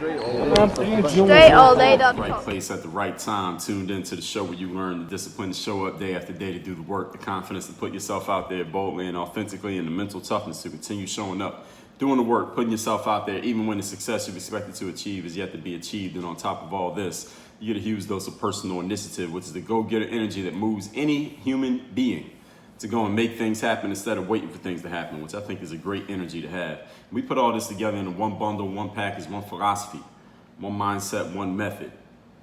StrayAllDay.com. Right place at the right time, tuned into the show where you learn the discipline to show up day after day to do the work, the confidence to put yourself out there boldly and authentically, and the mental toughness to continue showing up, doing the work, putting yourself out there even when the success you've expected to achieve is yet to be achieved. And on top of all this, you get a huge dose of personal initiative, which is the go-getter energy that moves any human being to go and make things happen instead of waiting for things to happen, which I think is a great energy to have. We put all this together in one bundle, one package, one philosophy, one mindset, one method.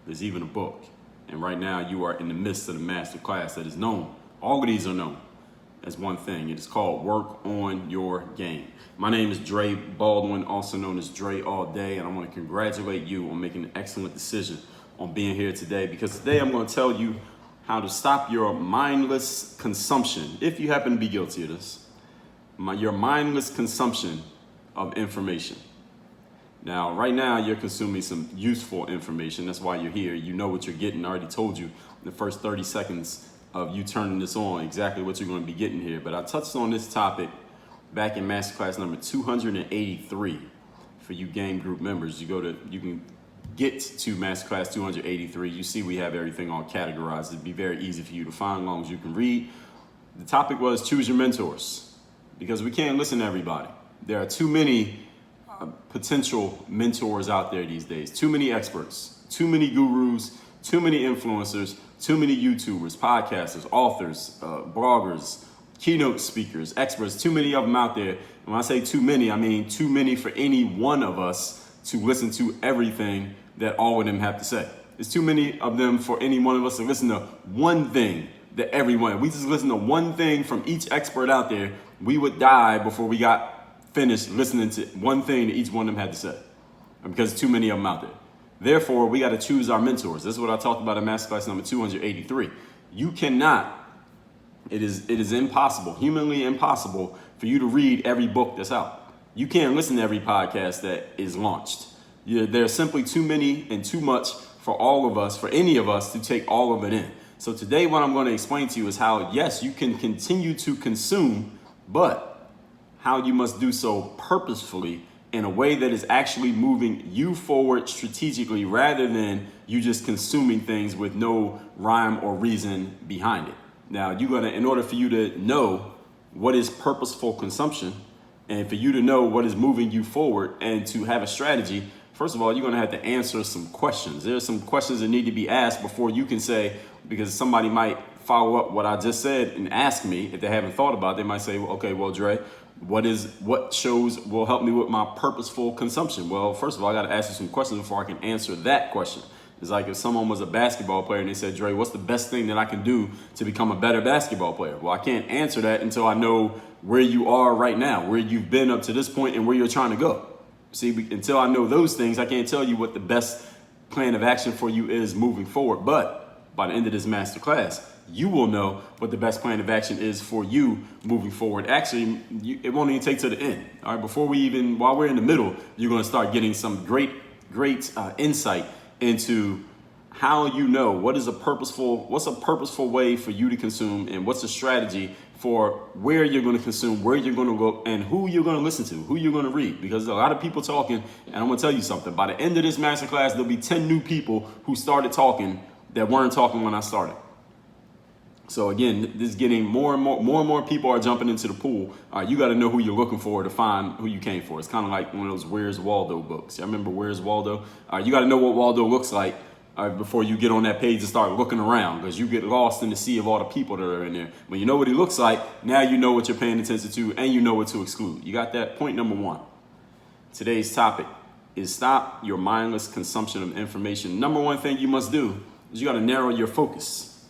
There's even a book. And right now you are in the midst of the masterclass that is known. All of these are known as one thing. It is called Work on Your Game. My name is Dre Baldwin, also known as Dre All Day, and I want to congratulate you on making an excellent decision on being here today, because today I'm going to tell you how to stop your mindless consumption, if you happen to be guilty of this, your mindless consumption of information. Now, right now, you're consuming some useful information. That's why you're here. You know what you're getting. I already told you in the first 30 seconds of you turning this on exactly what you're going to be getting here. But I touched on this topic back in masterclass number 283 for you game group members. You can get to masterclass 283. You see we have everything all categorized. It'd be very easy for you to find as long as you can read. The topic was choose your mentors, because we can't listen to everybody. There are too many potential mentors out there these days. Too many experts, too many gurus, too many influencers, too many YouTubers, podcasters, authors, bloggers, keynote speakers, experts, too many of them out there. And when I say too many, I mean too many for any one of us to listen to everything that all of them have to say. There's too many of them for any one of us to listen to one thing that everyone, if we just listen to one thing from each expert out there, we would die before we got finished listening to one thing that each one of them had to say, because too many of them out there. Therefore, we got to choose our mentors. This is what I talked about in masterclass number 283. You cannot, it is impossible, humanly impossible for you to read every book that's out. You can't listen to every podcast that is launched. There's simply too many and too much for all of us, for any of us to take all of it in. So today what I'm going to explain to you is how, yes, you can continue to consume, but how you must do so purposefully in a way that is actually moving you forward strategically, rather than you just consuming things with no rhyme or reason behind it. Now, in order for you to know what is purposeful consumption, and for you to know what is moving you forward and to have a strategy, first of all, you're going to have to answer some questions. There are some questions that need to be asked before you can say, because somebody might follow up what I just said and ask me, if they haven't thought about it, they might say, well, okay, well, Dre, what shows will help me with my purposeful consumption? Well, first of all, I got to ask you some questions before I can answer that question. It's like if someone was a basketball player and they said, Dre, what's the best thing that I can do to become a better basketball player? Well, I can't answer that until I know where you are right now, where you've been up to this point and where you're trying to go. See, until I know those things, I can't tell you what the best plan of action for you is moving forward. But by the end of this masterclass, you will know what the best plan of action is for you moving forward. Actually, it won't even take to the end. All right, while we're in the middle, you're going to start getting some great insight into how you know what's a purposeful way for you to consume, and what's a strategy for where you're going to consume, where you're going to go, and who you're going to listen to, who you're going to read. Because there's a lot of people talking, and I'm going to tell you something. By the end of this masterclass, there'll be 10 new people who started talking that weren't talking when I started. So again, this is getting more and more people are jumping into the pool. You got to know who you're looking for to find who you came for. It's kind of like one of those Where's Waldo books. I remember Where's Waldo? You got to know what Waldo looks like before you get on that page and start looking around, because you get lost in the sea of all the people that are in there. When you know what he looks like, now you know what you're paying attention to, and you know what to exclude. You got that? Point number one. Today's topic is stop your mindless consumption of information. Number one thing you must do is you got to narrow your focus.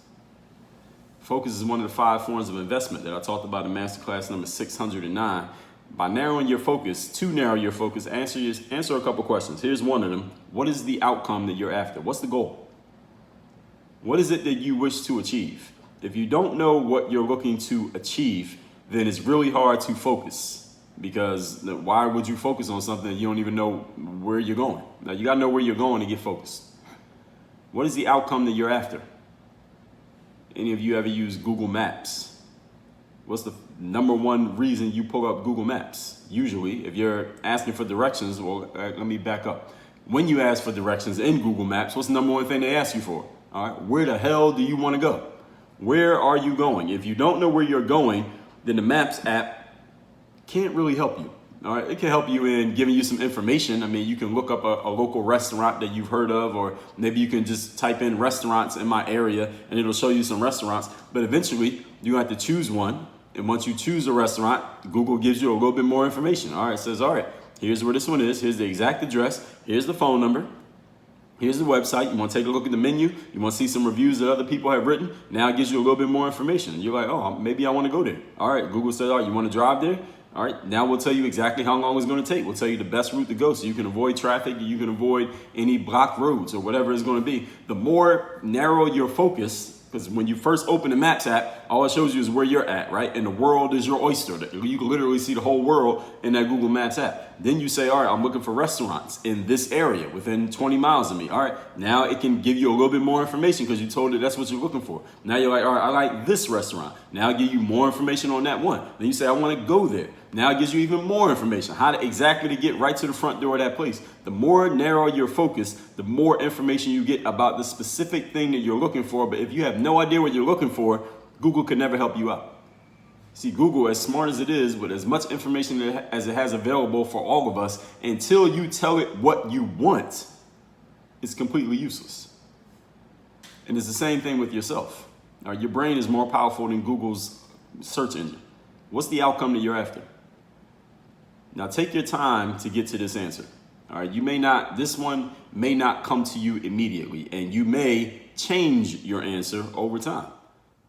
Focus is one of the 5 forms of investment that I talked about in masterclass number 609. By narrow your focus, answer a couple questions. Here's one of them. What is the outcome that you're after? What's the goal? What is it that you wish to achieve? If you don't know what you're looking to achieve, then it's really hard to focus, because why would you focus on something that you don't even know where you're going? Now, you got to know where you're going to get focused. What is the outcome that you're after? Any of you ever use Google Maps? What's the number one reason you pull up Google Maps? Usually, if you're asking for directions, well, let me back up. when you ask for directions in Google Maps, what's the number one thing they ask you for? All right, where the hell do you want to go? Where are you going? If you don't know where you're going, then the Maps app can't really help you. All right, it can help you in giving you some information. I mean, you can look up a local restaurant that you've heard of, or maybe you can just type in restaurants in my area and it'll show you some restaurants. But eventually, you have to choose one. And once you choose a restaurant, Google gives you a little bit more information. All right, it says, all right, here's where this one is. Here's the exact address. Here's the phone number. Here's the website. You want to take a look at the menu. You want to see some reviews that other people have written. Now it gives you a little bit more information. You're like, oh, maybe I want to go there. All right, Google says, all right, you want to drive there? All right, now we'll tell you exactly how long it's going to take. We'll tell you the best route to go so you can avoid traffic, you can avoid any blocked roads or whatever it's going to be. The more narrow your focus, because when you first open the Maps app, all it shows you is where you're at, right? And the world is your oyster. You can literally see the whole world in that Google Maps app. Then you say, all right, I'm looking for restaurants in this area within 20 miles of me. All right, now it can give you a little bit more information because you told it that's what you're looking for. Now you're like, all right, I like this restaurant. Now I'll give you more information on that one. Then you say, I want to go there. Now it gives you even more information, how to exactly to get right to the front door of that place. The more narrow your focus, the more information you get about the specific thing that you're looking for. But if you have no idea what you're looking for, Google could never help you out. See, Google, as smart as it is, with as much information as it has available for all of us, until you tell it what you want, it's completely useless. And it's the same thing with yourself. Your brain is more powerful than Google's search engine. What's the outcome that you're after? Now take your time to get to this answer. All right, this one may not come to you immediately, and you may change your answer over time.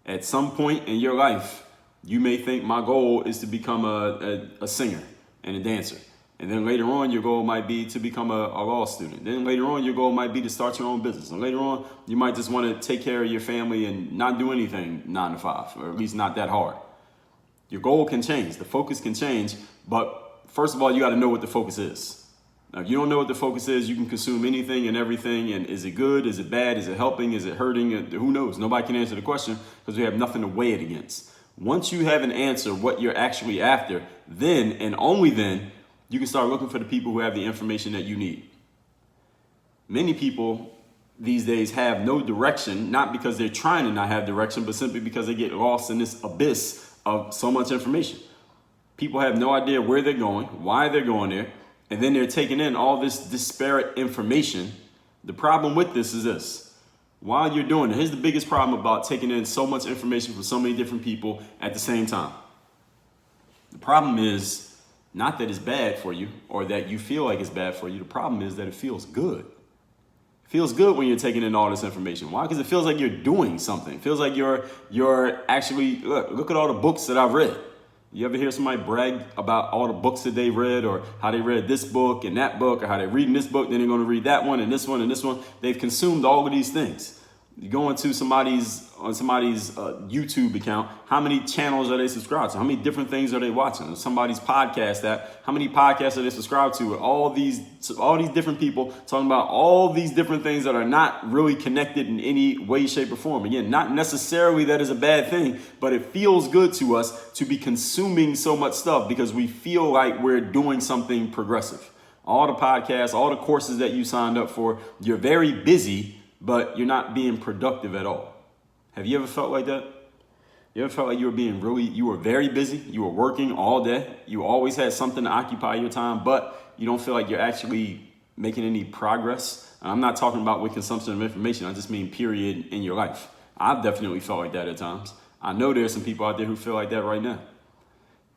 At some point in your life, you may think my goal is to become a singer and a dancer. And then later on, your goal might be to become a law student. Then later on, your goal might be to start your own business. And later on, you might just want to take care of your family and not do anything 9 to 5, or at least not that hard. Your goal can change. The focus can change. But first of all, you got to know what the focus is. Now, if you don't know what the focus is, you can consume anything and everything. And is it good? Is it bad? Is it helping? Is it hurting? Who knows? Nobody can answer the question because we have nothing to weigh it against. Once you have an answer, what you're actually after, then and only then, you can start looking for the people who have the information that you need. Many people these days have no direction, not because they're trying to not have direction, but simply because they get lost in this abyss of so much information. People have no idea where they're going, why they're going there, and then they're taking in all this disparate information. The problem with this is this. While you're doing it, here's the biggest problem about taking in so much information from so many different people at the same time. The problem is not that it's bad for you or that you feel like it's bad for you. The problem is that it feels good. It feels good when you're taking in all this information. Why? Because it feels like you're doing something. It feels like you're actually, look at all the books that I've read. You ever hear somebody brag about all the books that they read, or how they read this book and that book, or how they're reading this book, then they're going to read that one and this one and this one? They've consumed all of these things. You go into somebody's YouTube account, how many channels are they subscribed to? How many different things are they watching? Somebody's podcast app, how many podcasts are they subscribed to? All these different people talking about all these different things that are not really connected in any way, shape, or form. Again, not necessarily that is a bad thing, but it feels good to us to be consuming so much stuff because we feel like we're doing something progressive. All the podcasts, all the courses that you signed up for, you're very busy, but you're not being productive at all. Have you ever felt like that? You ever felt like you were very busy, you were working all day, you always had something to occupy your time, but you don't feel like you're actually making any progress? And I'm not talking about with consumption of information, I just mean period in your life. I've definitely felt like that at times. I know there's some people out there who feel like that right now.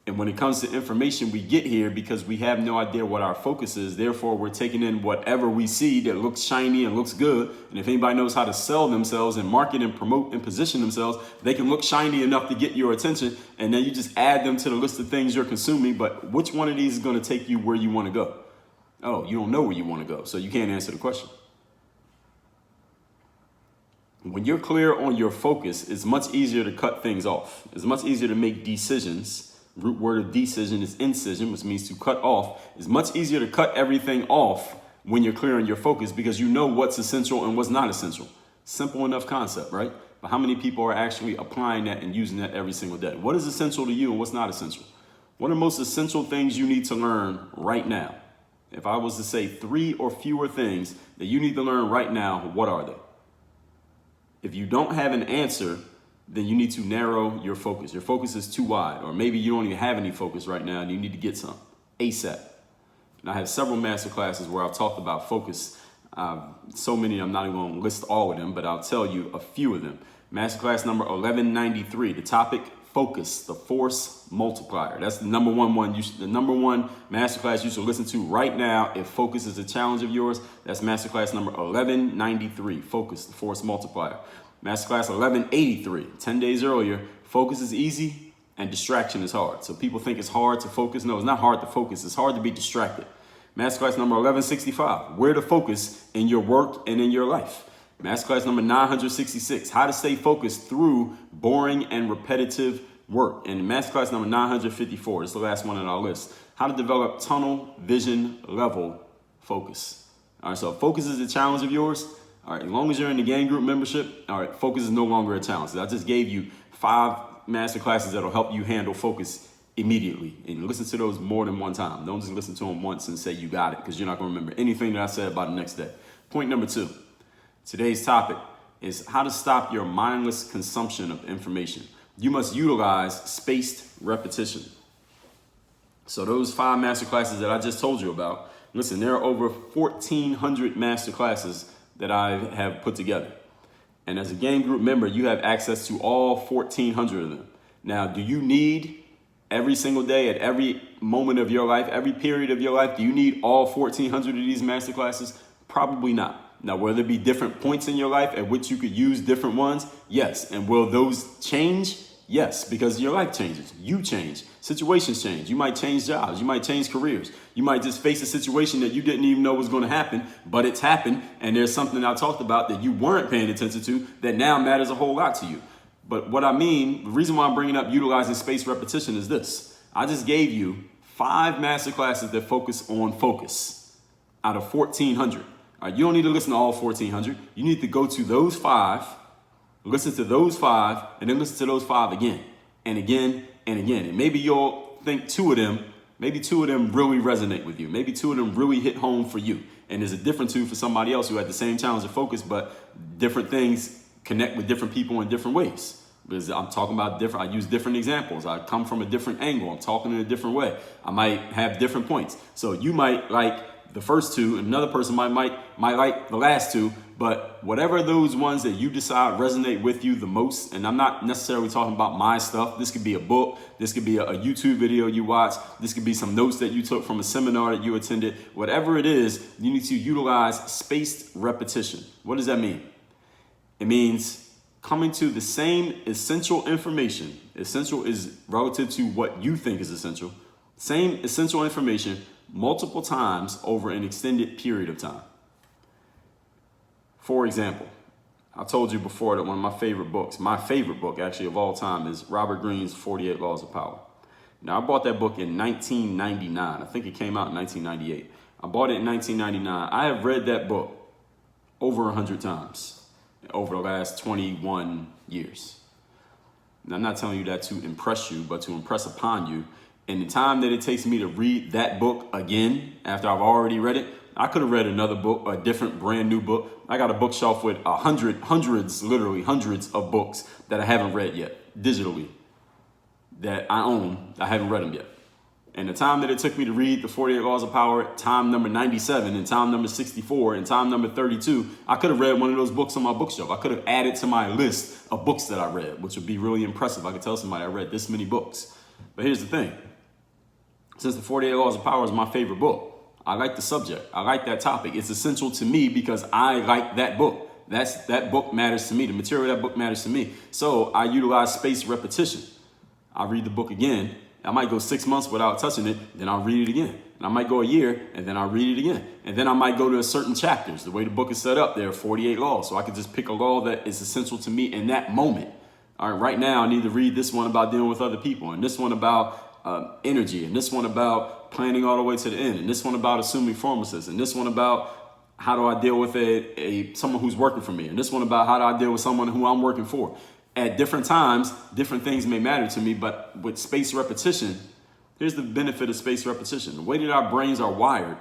And when it comes to information, we get here because we have no idea what our focus is. Therefore, we're taking in whatever we see that looks shiny and looks good. And if anybody knows how to sell themselves and market and promote and position themselves, they can look shiny enough to get your attention. And then you just add them to the list of things you're consuming. But which one of these is going to take you where you want to go? Oh, you don't know where you want to go, so you can't answer the question. When you're clear on your focus, it's much easier to cut things off. It's much easier to make decisions. Root word of decision is incision, which means to cut off. It's much easier to cut everything off when you're clear on your focus because you know what's essential and what's not essential. Simple enough concept, right? But how many people are actually applying that and using that every single day? What is essential to you and what's not essential? What are the most essential things you need to learn right now? If I was to say 3 or fewer things that you need to learn right now, what are they? If you don't have an answer, then you need to narrow your focus. Your focus is too wide, or maybe you don't even have any focus right now and you need to get some ASAP. And I have several master classes where I've talked about focus. So many, I'm not even going to list all of them, but I'll tell you a few of them. Masterclass number 1193, the topic, focus, the force multiplier. That's the number one masterclass you should listen to right now if focus is a challenge of yours. That's masterclass number 1193, focus, the force multiplier. Masterclass 1183, 10 days earlier, focus is easy and distraction is hard. So people think it's hard to focus. No, it's not hard to focus. It's hard to be distracted. Masterclass number 1165, where to focus in your work and in your life. Masterclass number 966, how to stay focused through boring and repetitive work. And masterclass number 954, this is the last one on our list, how to develop tunnel vision level focus. All right, so focus is a challenge of yours. All right, as long as you're in the gang group membership, all right, focus is no longer a challenge. I just gave you 5 masterclasses that'll help you handle focus immediately. And listen to those more than one time. Don't just listen to them once and say you got it, because you're not going to remember anything that I said about the next day. Point number 2. Today's topic is how to stop your mindless consumption of information. You must utilize spaced repetition. So those 5 masterclasses that I just told you about, listen, there are over 1,400 masterclasses that I have put together. And as a game group member, you have access to all 1,400 of them. Now, do you need every single day, at every moment of your life, every period of your life, do you need all 1,400 of these masterclasses? Probably not. Now, will there be different points in your life at which you could use different ones? Yes. And will those change? Yes, because your life changes. You change. Situations change. You might change jobs. You might change careers. You might just face a situation that you didn't even know was going to happen, but it's happened. And there's something I talked about that you weren't paying attention to that now matters a whole lot to you. But what I mean, the reason why I'm bringing up utilizing spaced repetition is this. I just gave you 5 masterclasses that focus on focus out of 1,400. All right, you don't need to listen to all 1,400. You need to go to those 5, listen to those 5, and then listen to those 5 again and again and again. And maybe you'll think 2 of them really resonate with you. Maybe 2 of them really hit home for you. And there's a different 2 for somebody else who had the same challenge of focus, but different things connect with different people in different ways. Because I'm talking about I use different examples. I come from a different angle. I'm talking in a different way. I might have different points. So you might like the first 2, and another person might like the last 2, but whatever those ones that you decide resonate with you the most, and I'm not necessarily talking about my stuff. This could be a book. This could be a YouTube video you watch. This could be some notes that you took from a seminar that you attended. Whatever it is, you need to utilize spaced repetition. What does that mean? It means coming to the same essential information. Essential is relative to what you think is essential. Same essential information multiple times over an extended period of time. For example, I told you before that one of my favorite book actually of all time, is Robert Greene's 48 Laws of Power. Now, I bought that book in 1999. I think it came out in 1998. I bought it in 1999. I have read that book over 100 times over the last 21 years. Now, I'm not telling you that to impress you, but to impress upon you. And the time that it takes me to read that book again after I've already read it, I could have read another book, a different brand new book. I got a bookshelf with literally hundreds of books that I haven't read yet, digitally, that I own. I haven't read them yet. And the time that it took me to read the 48 Laws of Power, time number 97 and time number 64 and time number 32, I could have read one of those books on my bookshelf. I could have added to my list of books that I read, which would be really impressive. I could tell somebody I read this many books. But here's the thing. Since the 48 Laws of Power is my favorite book, I like the subject. I like that topic. It's essential to me because I like that book. That book matters to me. The material of that book matters to me. So I utilize spaced repetition. I read the book again. I might go 6 months without touching it. Then I'll read it again. And I might go a year and then I'll read it again. And then I might go to certain chapters. The way the book is set up, there are 48 laws. So I can just pick a law that is essential to me in that moment. All right, right now I need to read this one about dealing with other people, and this one about energy, and this one about planning all the way to the end, and this one about assuming formlessness, and this one about how do I deal with someone who's working for me, and this one about how do I deal with someone who I'm working for. At different times, different things may matter to me, but with spaced repetition, here's the benefit of spaced repetition. The way that our brains are wired,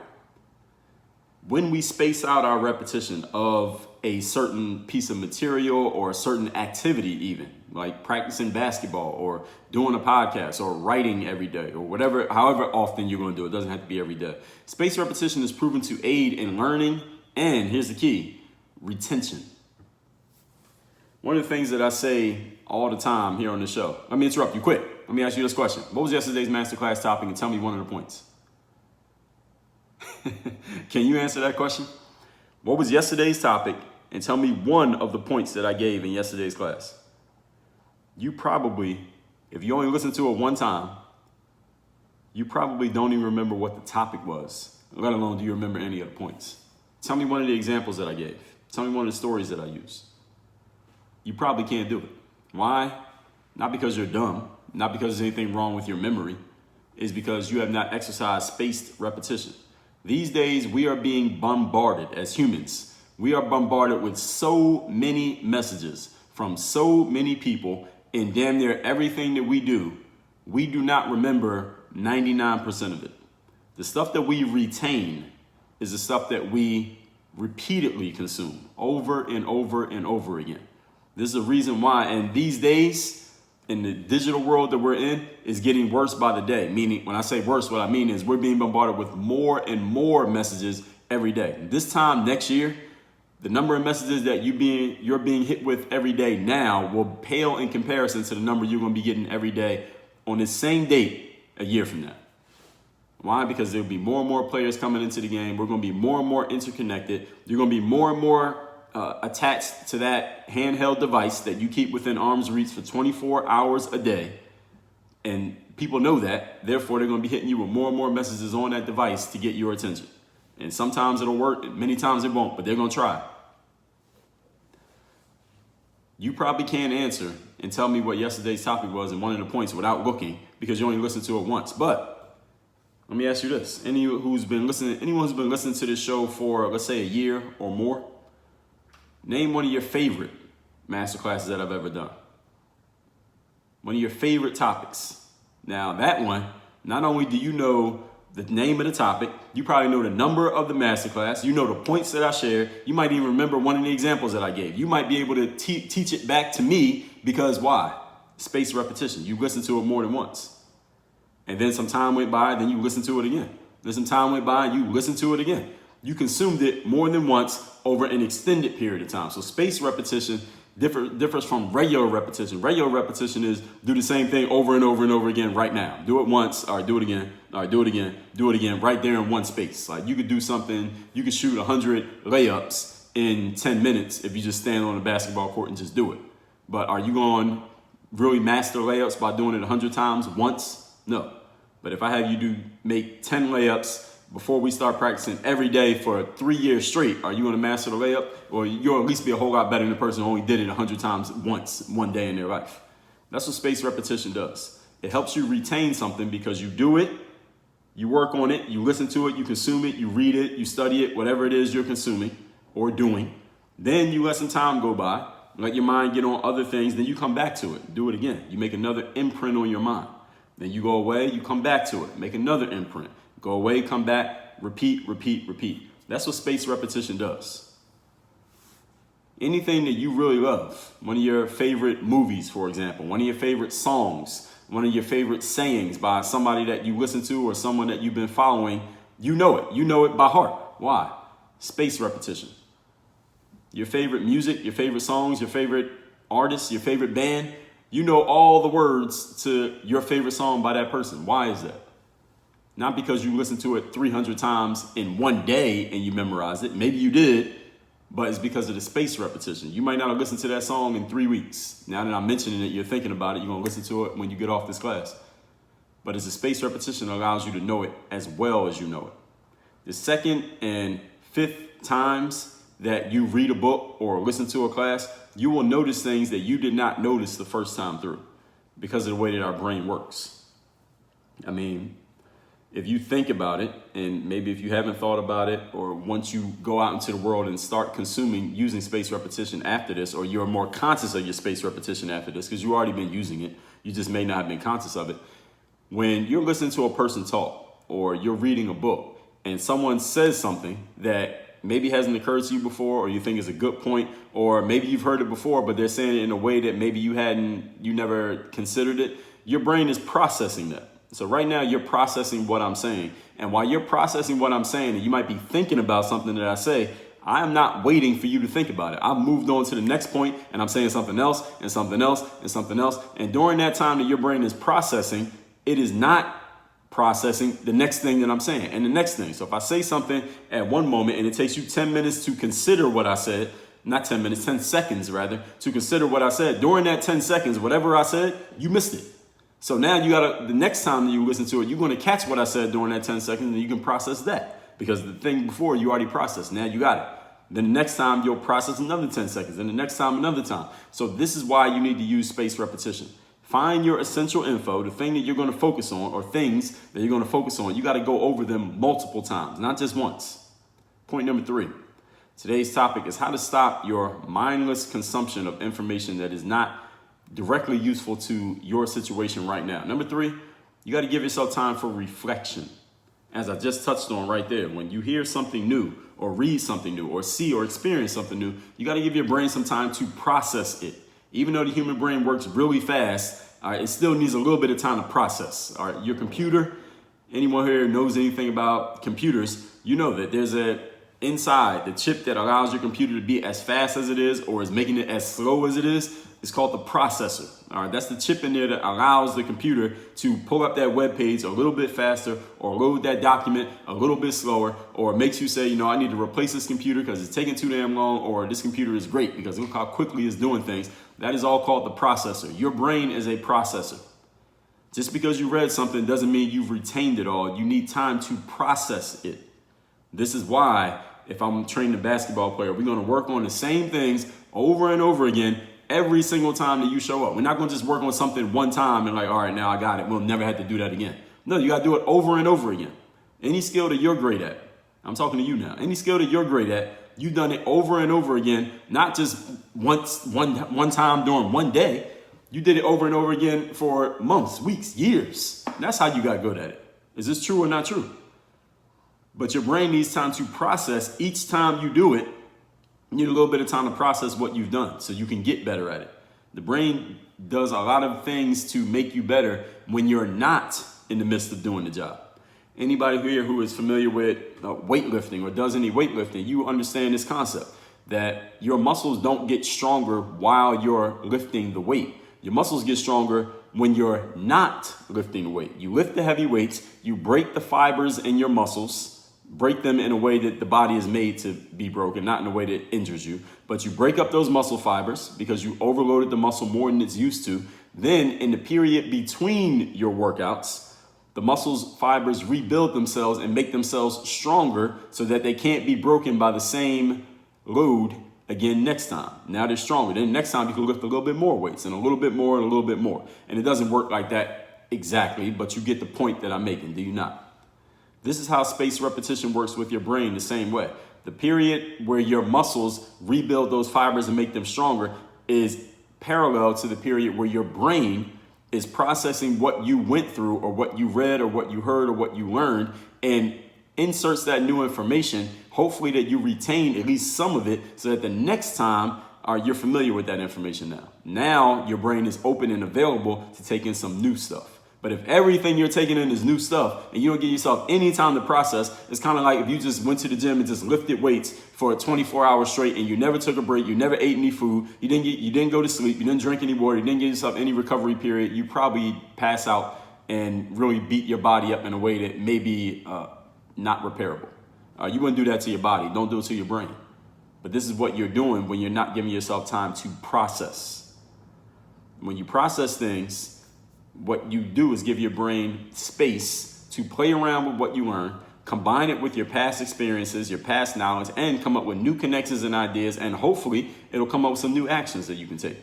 when we space out our repetition of a certain piece of material or a certain activity, even like practicing basketball or doing a podcast or writing every day or whatever, however often you're going to do it, doesn't have to be every day. Spaced repetition is proven to aid in learning and, here's the key, retention. One of the things that I say all the time here on the show, let me interrupt you quick. Let me ask you this question. What was yesterday's masterclass topic, and tell me one of the points? Can you answer that question? What was yesterday's topic, and tell me one of the points that I gave in yesterday's class? You probably, if you only listened to it one time, you probably don't even remember what the topic was, let alone do you remember any of the points. Tell me one of the examples that I gave. Tell me one of the stories that I used. You probably can't do it. Why? Not because you're dumb, not because there's anything wrong with your memory. It's because you have not exercised spaced repetition. These days, we are being bombarded as humans. We are bombarded with so many messages from so many people, and damn near everything that we do not remember 99% of it. The stuff that we retain is the stuff that we repeatedly consume over and over and over again. This is the reason why, and these days, in the digital world that we're in, is getting worse by the day. Meaning, when I say worse, what I mean is we're being bombarded with more and more messages every day. This time next year, the number of messages that you're being hit with every day now will pale in comparison to the number you're going to be getting every day on the same date a year from now. Why? Because there'll be more and more players coming into the game. We're going to be more and more interconnected. You're going to be more and more attached to that handheld device that you keep within arm's reach for 24 hours a day. And people know that. Therefore, they're going to be hitting you with more and more messages on that device to get your attention. And sometimes it'll work, many times it won't, but they're going to try. You probably can't answer and tell me what yesterday's topic was and one of the points without looking, because you only listened to it once. But let me ask you this. Anyone who's been listening to this show for, let's say, a year or more, name one of your favorite masterclasses that I've ever done. One of your favorite topics. Now, that one, not only do you know the name of the topic, you probably know the number of the masterclass, you know the points that I shared, you might even remember one of the examples that I gave. You might be able to teach it back to me because why? Spaced repetition. You listened to it more than once. And then some time went by, then you listened to it again. Then some time went by, and you listened to it again. You consumed it more than once over an extended period of time. So spaced repetition differs from regular repetition. Regular repetition is do the same thing over and over and over again right now. Do it once, or do it again, or do it again, do it again, right there in one space. Like you could do something, you could shoot 100 layups in 10 minutes if you just stand on a basketball court and just do it. But are you going to really master layups by doing it 100 times once? No. But if I have you make 10 layups before we start practicing every day for 3 years straight, are you going to master the layup? Or you'll at least be a whole lot better than the person who only did it 100 times once, one day in their life. That's what spaced repetition does. It helps you retain something because you do it, you work on it, you listen to it, you consume it, you read it, you study it, whatever it is you're consuming or doing. Then you let some time go by, let your mind get on other things, then you come back to it, do it again. You make another imprint on your mind. Then you go away, you come back to it, make another imprint. Go away, come back, repeat, repeat, repeat. That's what spaced repetition does. Anything that you really love, one of your favorite movies, for example, one of your favorite songs, one of your favorite sayings by somebody that you listen to or someone that you've been following, you know it. You know it by heart. Why? Spaced repetition. Your favorite music, your favorite songs, your favorite artist, your favorite band, you know all the words to your favorite song by that person. Why is that? Not because you listened to it 300 times in one day and you memorized it. Maybe you did, but it's because of the spaced repetition. You might not have listened to that song in 3 weeks. Now that I'm mentioning it, you're thinking about it. You're going to listen to it when you get off this class. But it's a spaced repetition that allows you to know it as well as you know it. The second and fifth times that you read a book or listen to a class, you will notice things that you did not notice the first time through because of the way that our brain works. I mean, if you think about it, and maybe if you haven't thought about it, or once you go out into the world and start consuming using spaced repetition after this, or you're more conscious of your spaced repetition after this, because you've already been using it, you just may not have been conscious of it. When you're listening to a person talk, or you're reading a book, and someone says something that maybe hasn't occurred to you before, or you think is a good point, or maybe you've heard it before, but they're saying it in a way that maybe you never considered it, your brain is processing that. So right now you're processing what I'm saying. And while you're processing what I'm saying, and you might be thinking about something that I say, I am not waiting for you to think about it. I've moved on to the next point, and I'm saying something else and something else and something else. And during that time that your brain is processing, it is not processing the next thing that I'm saying and the next thing. So if I say something at one moment and it takes you 10 minutes to consider what I said, not 10 minutes, 10 seconds rather, to consider what I said, during that 10 seconds, whatever I said, you missed it. So now the next time that you listen to it, you're going to catch what I said during that 10 seconds, and you can process that because the thing before you already processed. Now you got it. Then the next time you'll process another 10 seconds, and the next time another time. So this is why you need to use spaced repetition. Find your essential info, the thing that you're going to focus on, or things that you're going to focus on. You got to go over them multiple times, not just once. Point number 3. Today's topic is how to stop your mindless consumption of information that is not directly useful to your situation right now. Number 3, you got to give yourself time for reflection. As I just touched on right there, when you hear something new or read something new or see or experience something new, you got to give your brain some time to process it. Even though the human brain works really fast, it still needs a little bit of time to process. All right, your computer, anyone here knows anything about computers, you know that there's inside the chip that allows your computer to be as fast as it is or is making it as slow as it is. It's called the processor. All right, that's the chip in there that allows the computer to pull up that web page a little bit faster, or load that document a little bit slower, or makes you say, I need to replace this computer because it's taking too damn long, or this computer is great because look how quickly it's doing things. That is all called the processor. Your brain is a processor. Just because you read something doesn't mean you've retained it all. You need time to process it. This is why if I'm training a basketball player, we're going to work on the same things over and over again every single time that you show up. We're not going to just work on something one time and all right, now I got it. We'll never have to do that again. No, you got to do it over and over again. Any skill that you're great at, I'm talking to you now. Any skill that you're great at, you've done it over and over again, not just one time during one day. You did it over and over again for months, weeks, years. That's how you got good at it. Is this true or not true? But your brain needs time to process each time you do it. You need a little bit of time to process what you've done so you can get better at it. The brain does a lot of things to make you better when you're not in the midst of doing the job. Anybody here who is familiar with weightlifting or does any weightlifting, you understand this concept that your muscles don't get stronger while you're lifting the weight. Your muscles get stronger when you're not lifting the weight. You lift the heavy weights, you break the fibers in your muscles, break them in a way that the body is made to be broken, not in a way that injures you. But you break up those muscle fibers because you overloaded the muscle more than it's used to. Then in the period between your workouts, the muscles fibers rebuild themselves and make themselves stronger so that they can't be broken by the same load again next time. Now they're stronger. Then next time you can lift a little bit more weights and a little bit more and a little bit more. And it doesn't work like that exactly, but you get the point that I'm making, do you not? This is how spaced repetition works with your brain the same way. The period where your muscles rebuild those fibers and make them stronger is parallel to the period where your brain is processing what you went through or what you read or what you heard or what you learned and inserts that new information, hopefully that you retain at least some of it so that the next time you're familiar with that information now. Now your brain is open and available to take in some new stuff. But if everything you're taking in is new stuff and you don't give yourself any time to process, it's kind of like if you just went to the gym and just lifted weights for 24 hours straight and you never took a break, you never ate any food, you didn't go to sleep, you didn't drink any water, you didn't give yourself any recovery period, you probably pass out and really beat your body up in a way that may be not repairable. You wouldn't do that to your body. Don't do it to your brain. But this is what you're doing when you're not giving yourself time to process. When you process things, what you do is give your brain space to play around with what you learn, combine it with your past experiences, your past knowledge, and come up with new connections and ideas, and hopefully it'll come up with some new actions that you can take.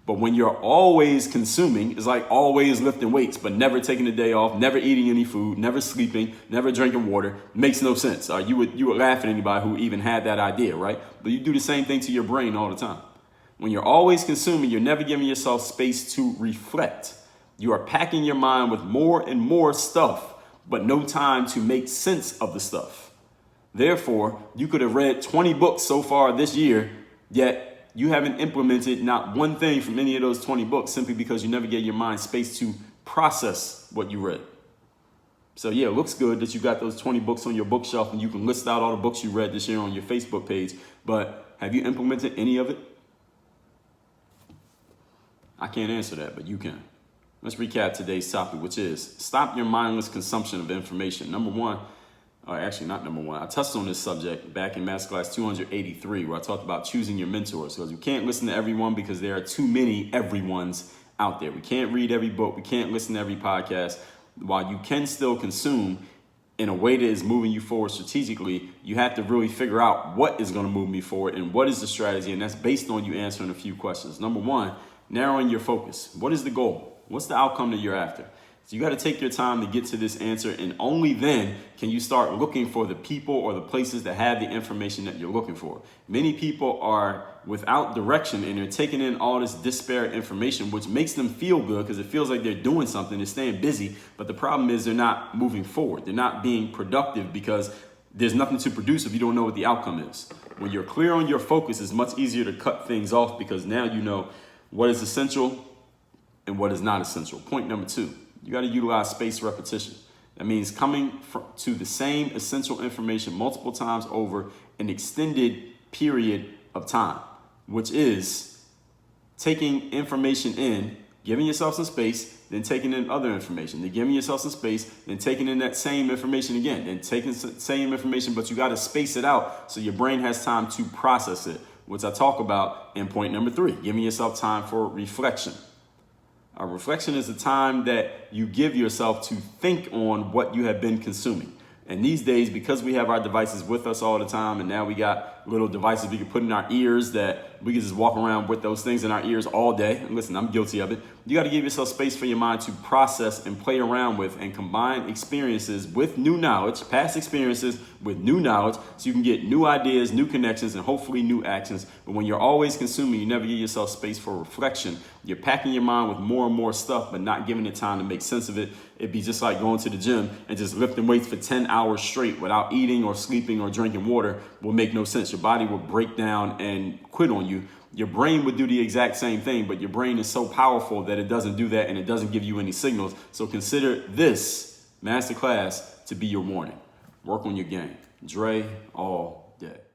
But when you're always consuming, it's like always lifting weights, but never taking a day off, never eating any food, never sleeping, never drinking water, makes no sense. You would laugh at anybody who even had that idea, right? But you do the same thing to your brain all the time. When you're always consuming, you're never giving yourself space to reflect. You are packing your mind with more and more stuff but no time to make sense of the stuff. Therefore, you could have read 20 books so far this year, yet you haven't implemented not one thing from any of those 20 books simply because you never gave your mind space to process what you read. So yeah, it looks good that you got those 20 books on your bookshelf and you can list out all the books you read this year on your Facebook page, but have you implemented any of it? I can't answer that, but you can. Let's recap today's topic, which is stop your mindless consumption of information. Number one, or actually not number one, I touched on this subject back in masterclass 283, where I talked about choosing your mentors, because we can't listen to everyone because there are too many everyone's out there. We can't read every book. We can't listen to every podcast. While you can still consume in a way that is moving you forward strategically, you have to really figure out what is going to move me forward and what is the strategy. And that's based on you answering a few questions. Number one, narrowing your focus. What is the goal? What's the outcome that you're after? So you got to take your time to get to this answer, and only then can you start looking for the people or the places that have the information that you're looking for. Many people are without direction and they're taking in all this disparate information, which makes them feel good because it feels like they're doing something, they're staying busy. But the problem is they're not moving forward. They're not being productive because there's nothing to produce if you don't know what the outcome is. When you're clear on your focus, it's much easier to cut things off because now you know what is essential and what is not essential. Point number two, you got to utilize spaced repetition. That means coming to the same essential information multiple times over an extended period of time, which is taking information in, giving yourself some space, then taking in other information, then giving yourself some space, then taking in that same information again, then taking the same information, but you got to space it out so your brain has time to process it, which I talk about in point number three, giving yourself time for reflection. A reflection is a time that you give yourself to think on what you have been consuming. And these days, because we have our devices with us all the time, and now we got little devices we can put in our ears that we can just walk around with those things in our ears all day. And listen, I'm guilty of it. You got to give yourself space for your mind to process and play around with and combine experiences with new knowledge, past experiences with new knowledge, so you can get new ideas, new connections, and hopefully new actions. But when you're always consuming, you never give yourself space for reflection. You're packing your mind with more and more stuff, but not giving it time to make sense of it. It'd be just like going to the gym and just lifting weights for 10 hours straight without eating or sleeping or drinking water will make no sense. Your body will break down and quit on you. Your brain would do the exact same thing, but your brain is so powerful that it doesn't do that and it doesn't give you any signals. So consider this masterclass to be your warning. Work on your game. Dre all day.